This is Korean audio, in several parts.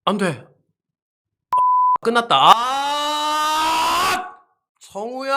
안 돼. 끝났다. 정우야!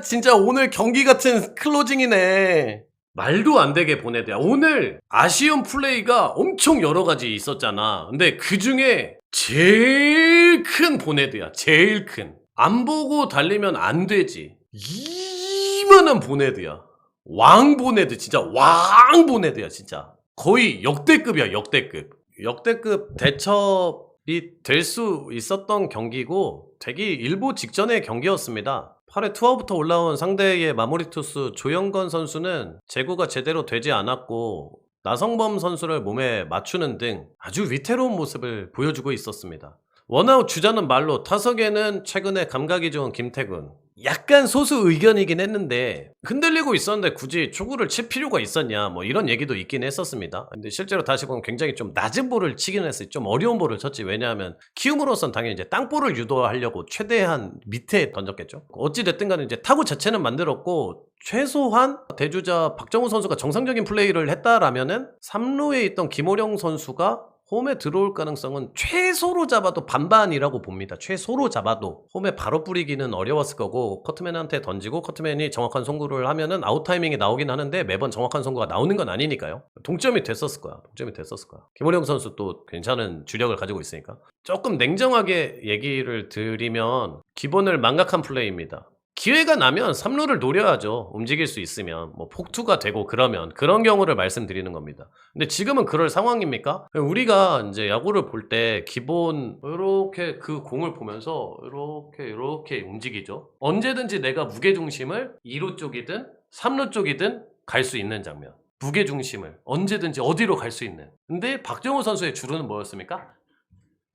진짜 오늘 경기 같은 클로징이네. 말도 안 되게 보내드야. 오늘 아쉬운 플레이가 엄청 여러 가지 있었잖아. 근데 그 중에 제일 큰 보내드야. 제일 큰. 안 보고 달리면 안 되지. 이만한 보내드야. 왕 보내드. 진짜 왕 보내드야, 진짜. 거의 역대급이야, 역대급. 역대급 대첩이 될 수 있었던 경기고 되기 일보 직전의 경기였습니다. 8회 투아웃부터 올라온 상대의 마무리 투수 조영건 선수는 제구가 제대로 되지 않았고 나성범 선수를 몸에 맞추는 등 아주 위태로운 모습을 보여주고 있었습니다. 원아웃 주자는 말로 타석에는 최근에 감각이 좋은 김태군. 약간 소수 의견이긴 했는데 흔들리고 있었는데 굳이 초구를 칠 필요가 있었냐 뭐 이런 얘기도 있긴 했었습니다. 근데 실제로 다시 보면 굉장히 좀 낮은 볼을 치긴 했어요. 좀 어려운 볼을 쳤지. 왜냐하면 키움으로선 당연히 이제 땅볼을 유도하려고 최대한 밑에 던졌겠죠. 어찌됐든 간에 이제 타구 자체는 만들었고 최소한 대주자 박정우 선수가 정상적인 플레이를 했다라면은 3루에 있던 김호령 선수가 홈에 들어올 가능성은 최소로 잡아도 반반이라고 봅니다. 최소로 잡아도 홈에 바로 뿌리기는 어려웠을 거고 커트맨한테 던지고 커트맨이 정확한 송구를 하면은 아웃 타이밍이 나오긴 하는데 매번 정확한 송구가 나오는 건 아니니까요. 동점이 됐었을 거야. 동점이 됐었을 거야. 김호령 선수 또 괜찮은 주력을 가지고 있으니까. 조금 냉정하게 얘기를 드리면 기본을 망각한 플레이입니다. 기회가 나면 3루를 노려야죠. 움직일 수 있으면 뭐 폭투가 되고 그러면 그런 경우를 말씀드리는 겁니다. 근데 지금은 그럴 상황입니까? 우리가 이제 야구를 볼 때 기본 이렇게 그 공을 보면서 이렇게 움직이죠. 언제든지 내가 무게중심을 2루 쪽이든 3루 쪽이든 갈 수 있는 장면. 무게중심을 언제든지 어디로 갈 수 있는. 근데 박정우 선수의 주루는 뭐였습니까?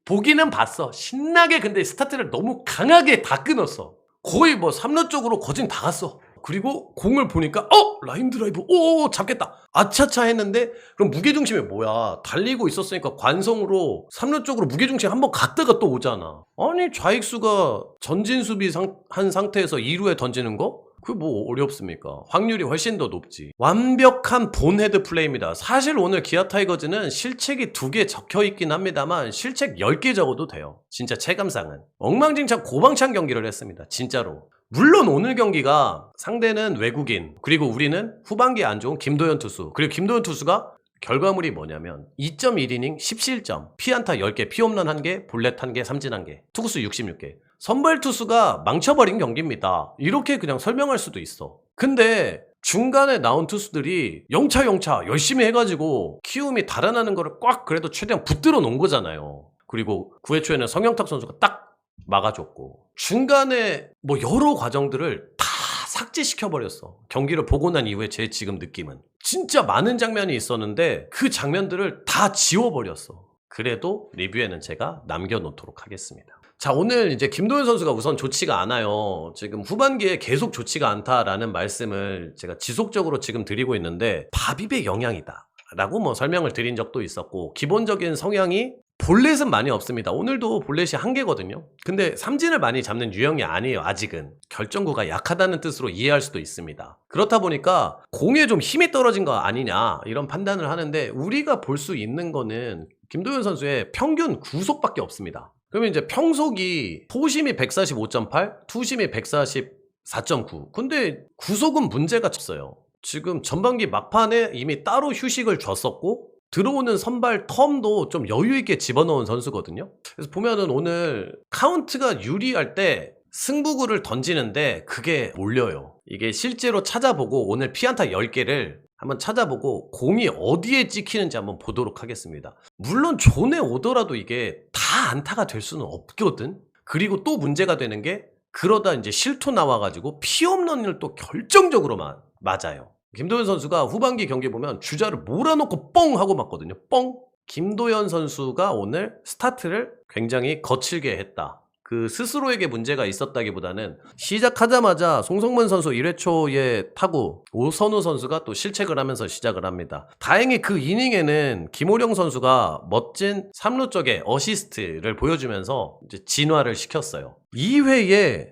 보기는 봤어. 신나게. 근데 스타트를 너무 강하게 다 끊었어. 거의 뭐 3루 쪽으로 거진 다 갔어. 그리고 공을 보니까 라인 드라이브 잡겠다 아차차 했는데 그럼 무게중심이 뭐야? 달리고 있었으니까 관성으로 3루 쪽으로 무게중심 한번 갔다가 또 오잖아. 아니 좌익수가 전진 수비 한 상태에서 2루에 던지는 거? 그게 뭐 어렵습니까? 확률이 훨씬 더 높지. 완벽한 본헤드 플레이입니다. 사실 오늘 기아 타이거즈는 실책이 2개 적혀있긴 합니다만 실책 10개 적어도 돼요. 진짜 체감상은. 엉망진창 고방찬 경기를 했습니다. 진짜로. 물론 오늘 경기가 상대는 외국인 그리고 우리는 후반기에 안 좋은 김도현 투수 그리고 김도현 투수가 결과물이 뭐냐면 2.1이닝 17점 피안타 10개 피홈런 1개 볼넷 1개 삼진 1개 투구수 66개 선발 투수가 망쳐버린 경기입니다. 이렇게 그냥 설명할 수도 있어. 근데 중간에 나온 투수들이 영차 열심히 해가지고 키움이 달아나는 거를 꽉 그래도 최대한 붙들어 놓은 거잖아요. 그리고 9회 초에는 성영탁 선수가 딱 막아줬고 중간에 뭐 여러 과정들을 다 삭제시켜버렸어. 경기를 보고 난 이후에 제 지금 느낌은 진짜 많은 장면이 있었는데 그 장면들을 다 지워버렸어. 그래도 리뷰에는 제가 남겨놓도록 하겠습니다. 자, 오늘 이제 김도현 선수가 우선 좋지가 않아요. 지금 후반기에 계속 좋지가 않다라는 말씀을 제가 지속적으로 지금 드리고 있는데 바빕의 영향이다 라고 뭐 설명을 드린 적도 있었고 기본적인 성향이 볼넷은 많이 없습니다. 오늘도 볼넷이 1개거든요. 근데 삼진을 많이 잡는 유형이 아니에요. 아직은. 결정구가 약하다는 뜻으로 이해할 수도 있습니다. 그렇다 보니까 공에 좀 힘이 떨어진 거 아니냐 이런 판단을 하는데 우리가 볼 수 있는 거는 김도현 선수의 평균 구속밖에 없습니다. 그러면 이제 평속이 포심이 145.8, 투심이 144.9. 근데 구속은 문제가 없어요. 지금 전반기 막판에 이미 따로 휴식을 줬었고 들어오는 선발 텀도 좀 여유있게 집어넣은 선수거든요. 그래서 보면은 오늘 카운트가 유리할 때 승부구를 던지는데 그게 몰려요. 이게 실제로 찾아보고 오늘 피안타 10개를 한번 찾아보고 공이 어디에 찍히는지 한번 보도록 하겠습니다. 물론 존에 오더라도 이게 다 안타가 될 수는 없거든. 그리고 또 문제가 되는 게 그러다 이제 실투 나와가지고 피홈런을 또 결정적으로 맞아요. 김도현 선수가 후반기 경기 보면 주자를 몰아놓고 뻥 하고 맞거든요. 뻥. 김도현 선수가 오늘 스타트를 굉장히 거칠게 했다. 그 스스로에게 문제가 있었다기보다는 시작하자마자 송성문 선수 1회 초에 타구 오선우 선수가 또 실책을 하면서 시작을 합니다. 다행히 그 이닝에는 김호령 선수가 멋진 3루 쪽에 어시스트를 보여주면서 이제 진화를 시켰어요. 2회에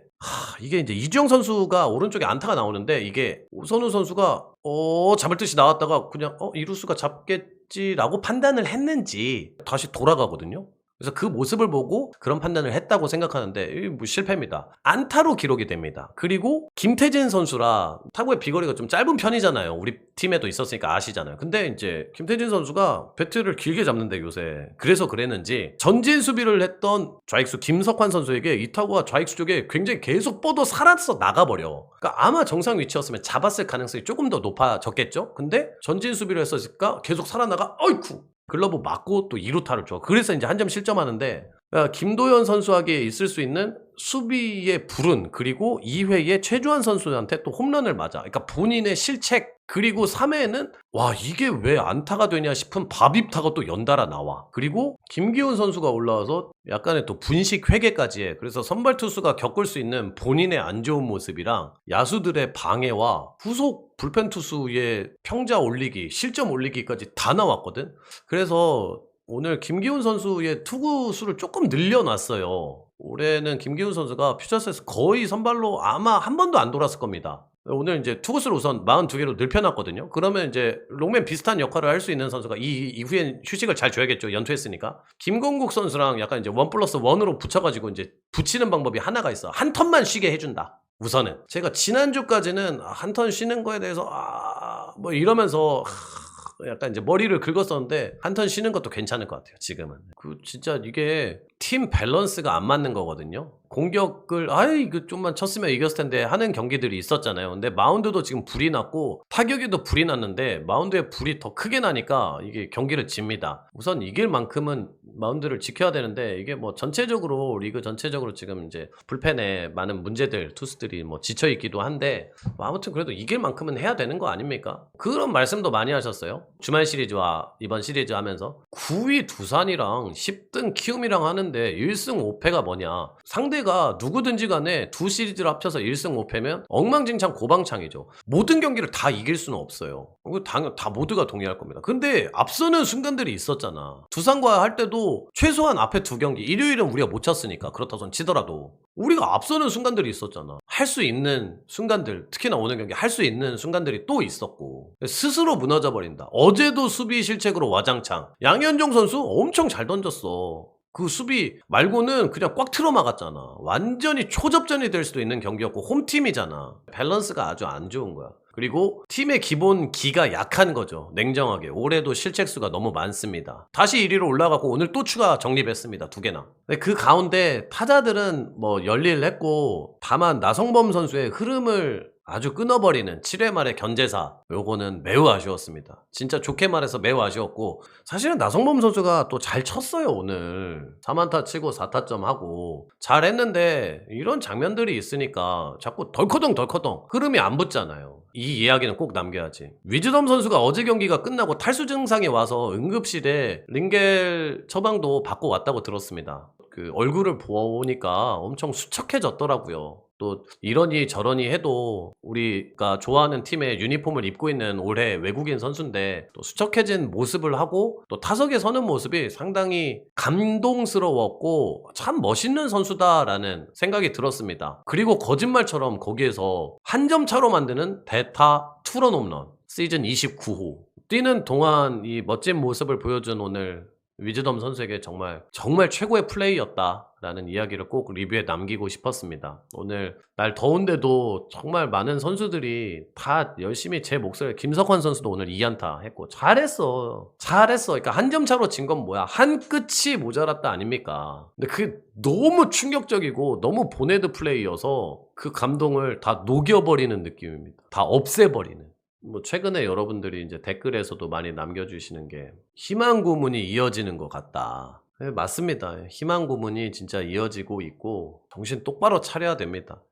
이게 이제 이주영 선수가 오른쪽에 안타가 나오는데 이게 오선우 선수가 잡을 듯이 나왔다가 그냥 이루수가 잡겠지라고 판단을 했는지 다시 돌아가거든요. 그래서 그 모습을 보고 그런 판단을 했다고 생각하는데 이게 뭐 실패입니다. 안타로 기록이 됩니다. 그리고 김태진 선수라 타구의 비거리가 좀 짧은 편이잖아요. 우리 팀에도 있었으니까 아시잖아요. 근데 이제 김태진 선수가 배트를 길게 잡는데 요새 그래서 그랬는지 전진 수비를 했던 좌익수 김석환 선수에게 이 타구가 좌익수 쪽에 굉장히 계속 뻗어 살아서 나가버려. 그러니까 아마 정상 위치였으면 잡았을 가능성이 조금 더 높아졌겠죠. 근데 전진 수비를 했으니까 계속 살아나가 어이쿠 글러브 맞고 또 2루타를 줘. 그래서 이제 한 점 실점하는데 김도현 선수에게 있을 수 있는 수비의 불운 그리고 2회에 최주환 선수한테 또 홈런을 맞아. 그러니까 본인의 실책 그리고 3회에는 와 이게 왜 안타가 되냐 싶은 밥입타가 또 연달아 나와. 그리고 김기훈 선수가 올라와서 약간의 또 분식 회개까지 해. 그래서 선발 투수가 겪을 수 있는 본인의 안 좋은 모습이랑 야수들의 방해와 후속 불펜 투수의 평자 올리기, 실점 올리기까지 다 나왔거든. 그래서 오늘 김기훈 선수의 투구 수를 조금 늘려놨어요. 올해는 김기훈 선수가 퓨처스에서 거의 선발로 아마 한 번도 안 돌았을 겁니다. 오늘 이제 투구수를 우선 42개로 늘려놨거든요. 그러면 이제 롱맨 비슷한 역할을 할 수 있는 선수가 이후엔 휴식을 잘 줘야겠죠. 연투했으니까. 김건국 선수랑 약간 이제 1+1으로 붙여가지고 이제 붙이는 방법이 하나가 있어. 한 턴만 쉬게 해준다. 우선은. 제가 지난주까지는 한 턴 쉬는 거에 대해서 뭐 이러면서 약간 이제 머리를 긁었었는데 한 턴 쉬는 것도 괜찮을 것 같아요. 지금은. 진짜 이게 팀 밸런스가 안 맞는 거거든요. 공격을 이거 좀만 쳤으면 이겼을 텐데 하는 경기들이 있었잖아요. 근데 마운드도 지금 불이 났고 타격에도 불이 났는데 마운드에 불이 더 크게 나니까 이게 경기를 집니다. 우선 이길 만큼은 마운드를 지켜야 되는데 이게 뭐 전체적으로 리그 전체적으로 지금 이제 불펜에 많은 문제들 투수들이 뭐 지쳐 있기도 한데 뭐 아무튼 그래도 이길 만큼은 해야 되는 거 아닙니까? 그런 말씀도 많이 하셨어요. 주말 시리즈와 이번 시리즈 하면서 9위 두산이랑 10등 키움이랑 하는데 1승 5패가 뭐냐. 상대가 누구든지 간에 두 시리즈를 합쳐서 1승 5패면 엉망진창 고방창이죠. 모든 경기를 다 이길 수는 없어요. 다 모두가 동의할 겁니다. 근데 앞서는 순간들이 있었잖아. 두산과 할 때도 최소한 앞에 두 경기 일요일은 우리가 못 쳤으니까 그렇다 손 치더라도 우리가 앞서는 순간들이 있었잖아. 할 수 있는 순간들 특히나 오늘 경기 할 수 있는 순간들이 또 있었고 스스로 무너져 버린다. 어제도 수비 실책으로 와장창. 양현종 선수 엄청 잘 던졌어. 그 수비 말고는 그냥 꽉 틀어 막았잖아. 완전히 초접전이 될 수도 있는 경기였고 홈팀이잖아. 밸런스가 아주 안 좋은 거야. 그리고 팀의 기본 기가 약한 거죠. 냉정하게. 올해도 실책수가 너무 많습니다. 다시 1위로 올라가고 오늘 또 추가 정립했습니다. 2개나. 근데 그 가운데 타자들은 뭐 열일했고 다만 나성범 선수의 흐름을 아주 끊어버리는 7회 말의 견제사 요거는 매우 아쉬웠습니다. 진짜 좋게 말해서 매우 아쉬웠고 사실은 나성범 선수가 또 잘 쳤어요. 오늘 3안타 치고 4타점 하고 잘했는데 이런 장면들이 있으니까 자꾸 덜커덩 흐름이 안 붙잖아요. 이 이야기는 꼭 남겨야지. 위즈덤 선수가 어제 경기가 끝나고 탈수 증상이 와서 응급실에 링겔 처방도 받고 왔다고 들었습니다. 그 얼굴을 보니까 엄청 수척해졌더라고요. 또 이러니 저러니 해도 우리가 좋아하는 팀의 유니폼을 입고 있는 올해 외국인 선수인데 또 수척해진 모습을 하고 또 타석에 서는 모습이 상당히 감동스러웠고 참 멋있는 선수다라는 생각이 들었습니다. 그리고 거짓말처럼 거기에서 한 점 차로 만드는 대타 투런 홈런 시즌 29호 뛰는 동안 이 멋진 모습을 보여준 오늘 위즈덤 선수에게 정말 최고의 플레이였다라는 이야기를 꼭 리뷰에 남기고 싶었습니다. 오늘 날 더운데도 정말 많은 선수들이 다 열심히 제 목소리 김석환 선수도 오늘 2안타 했고 잘했어. 그러니까 한 점 차로 진 건 뭐야? 한 끗이 모자랐다 아닙니까? 근데 그게 너무 충격적이고 너무 보네드 플레이여서 그 감동을 다 녹여버리는 느낌입니다. 다 없애버리는. 뭐 최근에 여러분들이 이제 댓글에서도 많이 남겨주시는 게 희망 고문이 이어지는 것 같다. 네, 맞습니다. 희망 고문이 진짜 이어지고 있고 정신 똑바로 차려야 됩니다.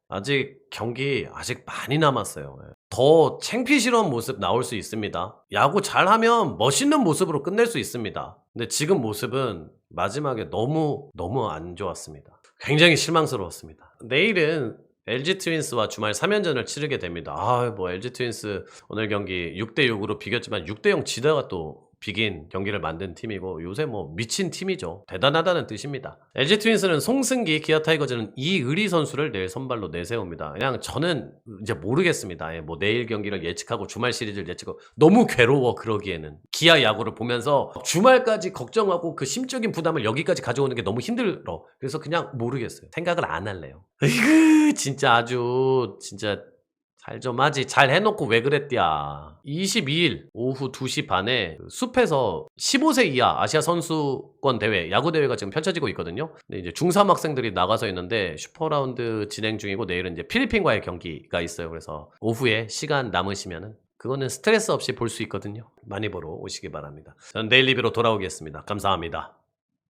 경기 아직 많이 남았어요. 더 창피스러운 모습 나올 수 있습니다. 야구 잘하면 멋있는 모습으로 끝낼 수 있습니다. 근데 지금 모습은 마지막에 너무 안 좋았습니다. 굉장히 실망스러웠습니다. 내일은 LG 트윈스와 주말 3연전을 치르게 됩니다. LG 트윈스 오늘 경기 6대6으로 비겼지만 6대0 지다가 또 비긴 경기를 만든 팀이고 요새 뭐 미친 팀이죠. 대단하다는 뜻입니다. LG 트윈스는 송승기, 기아 타이거즈는 이의리 선수를 내일 선발로 내세웁니다. 그냥 저는 이제 모르겠습니다. 뭐 내일 경기를 예측하고 주말 시리즈를 예측하고 너무 괴로워 그러기에는. 기아 야구를 보면서 주말까지 걱정하고 그 심적인 부담을 여기까지 가져오는 게 너무 힘들어. 그래서 그냥 모르겠어요. 생각을 안 할래요. 으이그 진짜 아주 진짜 잘 좀 하지. 잘 해놓고 왜 그랬디야. 22일 오후 2시 반에 숲에서 15세 이하 아시아 선수권 대회, 야구 대회가 지금 펼쳐지고 있거든요. 근데 이제 중3 학생들이 나가서 있는데 슈퍼라운드 진행 중이고 내일은 이제 필리핀과의 경기가 있어요. 그래서 오후에 시간 남으시면은 그거는 스트레스 없이 볼 수 있거든요. 많이 보러 오시기 바랍니다. 저는 데일리비로 돌아오겠습니다. 감사합니다.